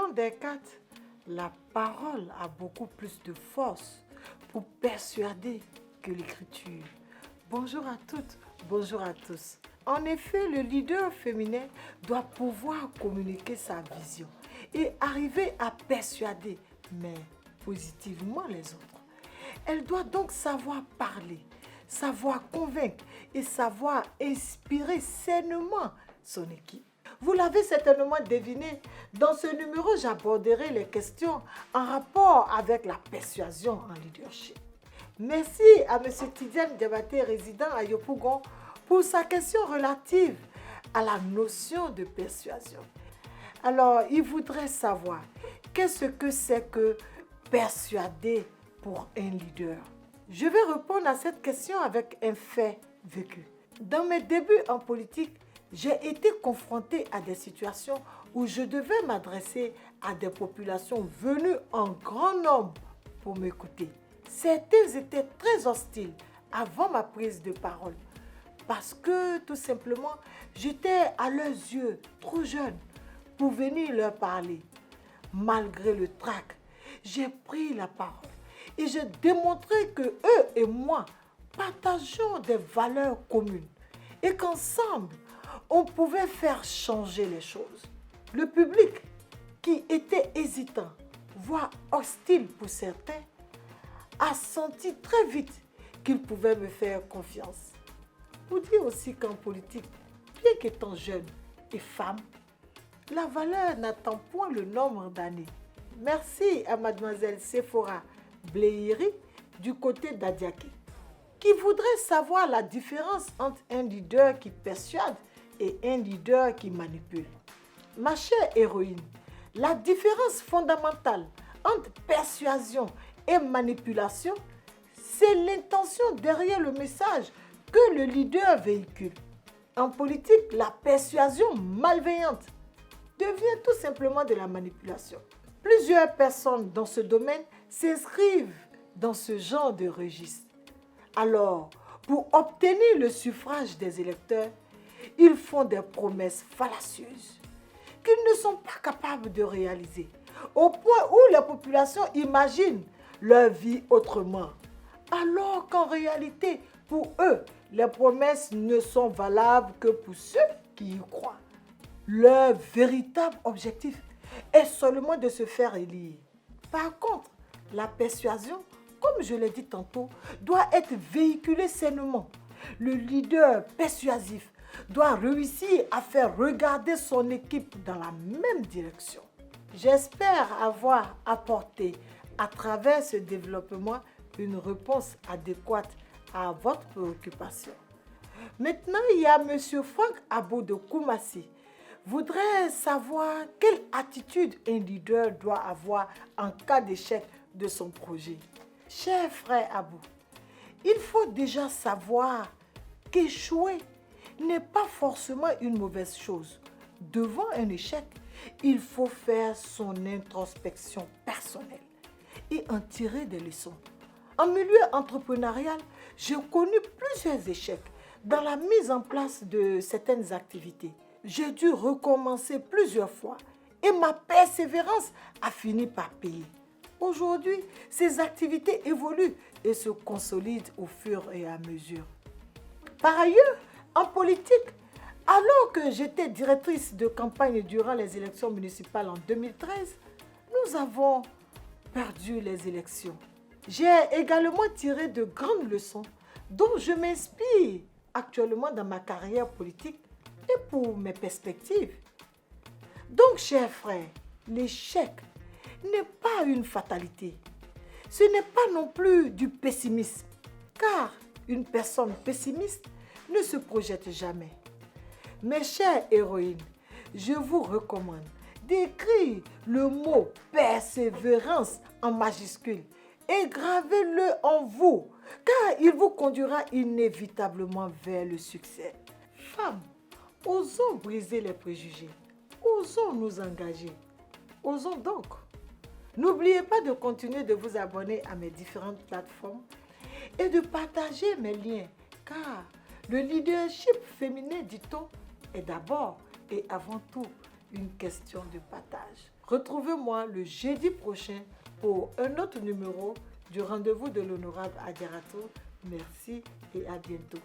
Dans des quatre, la parole a beaucoup plus de force pour persuader que l'écriture. Bonjour à toutes, bonjour à tous. En effet, le leader féminin doit pouvoir communiquer sa vision et arriver à persuader, mais positivement les autres. Elle doit donc savoir parler, savoir convaincre et savoir inspirer sainement son équipe. Vous l'avez certainement deviné, dans ce numéro, j'aborderai les questions en rapport avec la persuasion en leadership. Merci à M. Tidiane Diabaté, résident à Yopougon, pour sa question relative à la notion de persuasion. Alors, il voudrait savoir qu'est-ce que c'est que persuader pour un leader. Je vais répondre à cette question avec un fait vécu. Dans mes débuts en politique, j'ai été confrontée à des situations où je devais m'adresser à des populations venues en grand nombre pour m'écouter. Certains étaient très hostiles avant ma prise de parole parce que tout simplement, j'étais à leurs yeux trop jeune pour venir leur parler. Malgré le trac, j'ai pris la parole et j'ai démontré que eux et moi partageons des valeurs communes et qu'ensemble, on pouvait faire changer les choses. Le public, qui était hésitant, voire hostile pour certains, a senti très vite qu'il pouvait me faire confiance. Pour dire aussi qu'en politique, bien qu'étant jeune et femme, la valeur n'attend point le nombre d'années. Merci à mademoiselle Sephora Bleiri du côté d'Adiaké, qui voudrait savoir la différence entre un leader qui persuade et un leader qui manipule. Ma chère héroïne, la différence fondamentale entre persuasion et manipulation, c'est l'intention derrière le message que le leader véhicule. En politique, la persuasion malveillante devient tout simplement de la manipulation. Plusieurs personnes dans ce domaine s'inscrivent dans ce genre de registre. Alors, pour obtenir le suffrage des électeurs, ils font des promesses fallacieuses qu'ils ne sont pas capables de réaliser, au point où la population imagine leur vie autrement, alors qu'en réalité, pour eux, les promesses ne sont valables que pour ceux qui y croient. Leur véritable objectif est seulement de se faire élire. Par contre, la persuasion, comme je l'ai dit tantôt, doit être véhiculée sainement. Le leader persuasif doit réussir à faire regarder son équipe dans la même direction. J'espère avoir apporté à travers ce développement une réponse adéquate à votre préoccupation. Maintenant, il y a M. Franck Abou de Koumassi. Voudrait savoir quelle attitude un leader doit avoir en cas d'échec de son projet. Cher frère Abou, il faut déjà savoir qu'échouer n'est pas forcément une mauvaise chose. Devant un échec, il faut faire son introspection personnelle et en tirer des leçons. En milieu entrepreneurial, j'ai connu plusieurs échecs dans la mise en place de certaines activités. J'ai dû recommencer plusieurs fois et ma persévérance a fini par payer. Aujourd'hui, ces activités évoluent et se consolident au fur et à mesure. Par ailleurs, en politique, alors que j'étais directrice de campagne durant les élections municipales en 2013, nous avons perdu les élections. J'ai également tiré de grandes leçons dont je m'inspire actuellement dans ma carrière politique et pour mes perspectives. Donc, chers frères, l'échec n'est pas une fatalité. Ce n'est pas non plus du pessimisme, car une personne pessimiste ne se projette jamais. Mes chères héroïnes, je vous recommande d'écrire le mot persévérance en majuscule et gravez-le en vous, car il vous conduira inévitablement vers le succès. Femmes, osons briser les préjugés, osons nous engager, osons donc. N'oubliez pas de continuer de vous abonner à mes différentes plateformes et de partager mes liens, car le leadership féminin, dit-on, est d'abord et avant tout une question de partage. Retrouvez-moi le jeudi prochain pour un autre numéro du rendez-vous de l'honorable Adjaratou. Merci et à bientôt.